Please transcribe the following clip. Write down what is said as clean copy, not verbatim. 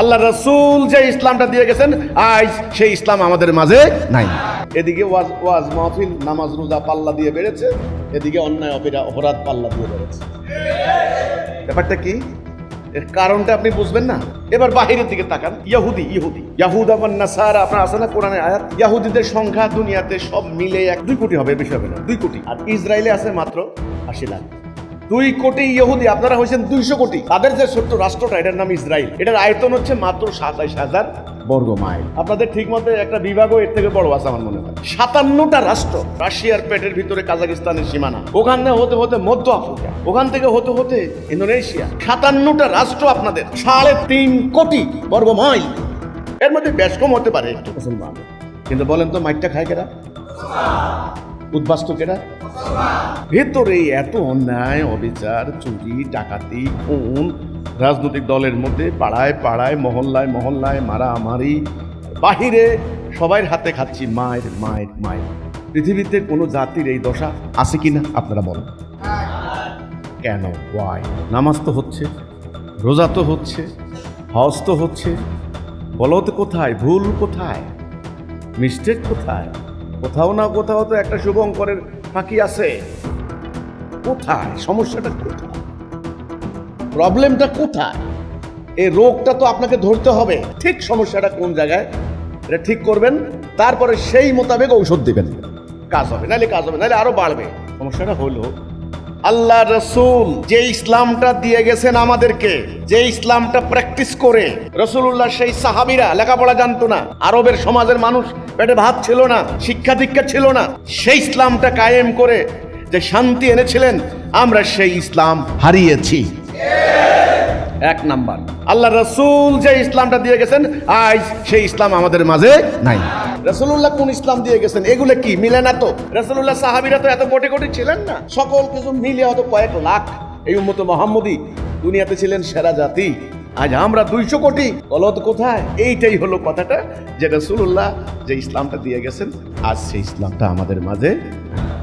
আল্লাহ রাসূল যে ইসলামটা দিয়ে গেছেন আজ সেই ইসলাম আমাদের মাঝে নাই। এদিকে ওয়াজ মাহফিল নামাজ রোজা পাল্লা দিয়ে বেড়েছে, এদিকে অন্যায় অপরাধ পাল্লা দিয়ে বেড়েছে। ব্যাপারটা কি? এর কারণটা আপনি বুঝবেন না। এবার বাহিরের দিকে তাকান। ইয়াহুদা ওয়ান নাসারা, আপনার আছে না কোরআনে আয়াত? ইয়াহুদীদের সংখ্যা দুনিয়াতে সব মিলে 2 কোটি হবে, বেশি হবে না, 2 কোটি। আর ইসরায়েলে আছে মাত্র 80 লাখ। 2 কোটি ইহুদি, আপনারা হয়েছেন 200 কোটি। তাদের যে ছোট্ট রাষ্ট্রটা, এটার নাম ইসরায়েল, এটার আয়তন হচ্ছে মাত্র 27,000 বর্গ মাইল। আপনাদের ঠিক মতো একটা বিভাগও এর থেকে বড় আছে আমার মনে হয়। 57টা রাষ্ট্র, রাশিয়ার পেটের ভিতরে কাজাকিস্তানের সীমানা, ওখানে হতে হতে মধ্য আফ্রিকা, ওখান থেকে হতে হতে ইন্দোনেশিয়া, 57টা রাষ্ট্র আপনাদের, 3.5 কোটি বর্গ মাইল। এর মধ্যে বেশ কম হতে পারে একটু মুসলমান, কিন্তু বলেন তো মাইটটা খায় কেরা? উদ্বাস্তু কেরা? ভেতরে এত অন্যায়, অবিচার, চুরি, ডাকাতি, খুন, রাজনৈতিক দলের মধ্যে পাড়ায় পাড়ায়, মহল্লায় মহল্লায় মারামারি, বাহিরে সবাই হাতে খাচ্ছি মায়ের মায়ের মায়ের। পৃথিবীতে কোনো জাতির এই দশা আছে কিনা আপনারা বলেন? কেন? ওয়াই? নামাজ তো হচ্ছে, রোজা তো হচ্ছে, হজ তো হচ্ছে, বলো তো কোথায় ভুল, কোথায় মিস্টেক, কোথায়? কোথাও না কোথাও তো একটা শুভঙ্করের ফাঁকি আছে। কোথায় সমস্যাটা? কোথায় প্রবলেমটা? কোথায়? এই রোগটা তো আপনাকে ধরতে হবে, ঠিক সমস্যাটা কোন জায়গায়, এটা ঠিক করবেন, তারপরে সেই মোতাবেক ঔষধ দিবেন, কাজ হবে, নাহলে কাজ হবে, নাহলে আরো বাড়বে। সমস্যাটা হলো আল্লাহ রাসূল যে ইসলামটা দিয়ে গেছেন আমাদেরকে, যে ইসলামটা প্র্যাকটিস করে রাসূলুল্লাহ, সেই সাহাবীরা লেখাপড়া জানতো না, আরবের সমাজের মানুষ পেটে ভাত ছিল না, শিক্ষা দীক্ষা ছিল না, সেই ইসলামটা কায়েম করে যে শান্তি এনেছিলেন, আমরা সেই ইসলাম হারিয়েছি। 1 নাম্বার, আল্লাহ রাসূল যে ইসলামটা দিয়ে গেছেন আজ সেই ইসলাম আমাদের মাঝে নাই। রাসূলুল্লাহ কোন ইসলাম দিয়ে গেছেন, এগুলো কি মিলে না তো? রাসূলুল্লাহ সাহাবীরা তো এত কোটি কোটি ছিলেন না, সকল কিছু মিলিয়ে হয়তো কয়েক লাখ। এই উম্মত মুহাম্মদী দুনিয়াতে ছিলেন সেরা জাতি, আজ আমরা 200 কোটি। গলত কোথায়? এইটাই হলো কথাটা, যে রাসূলুল্লাহ যে ইসলামটা দিয়ে গেছেন আজ সেই ইসলামটা আমাদের মাঝে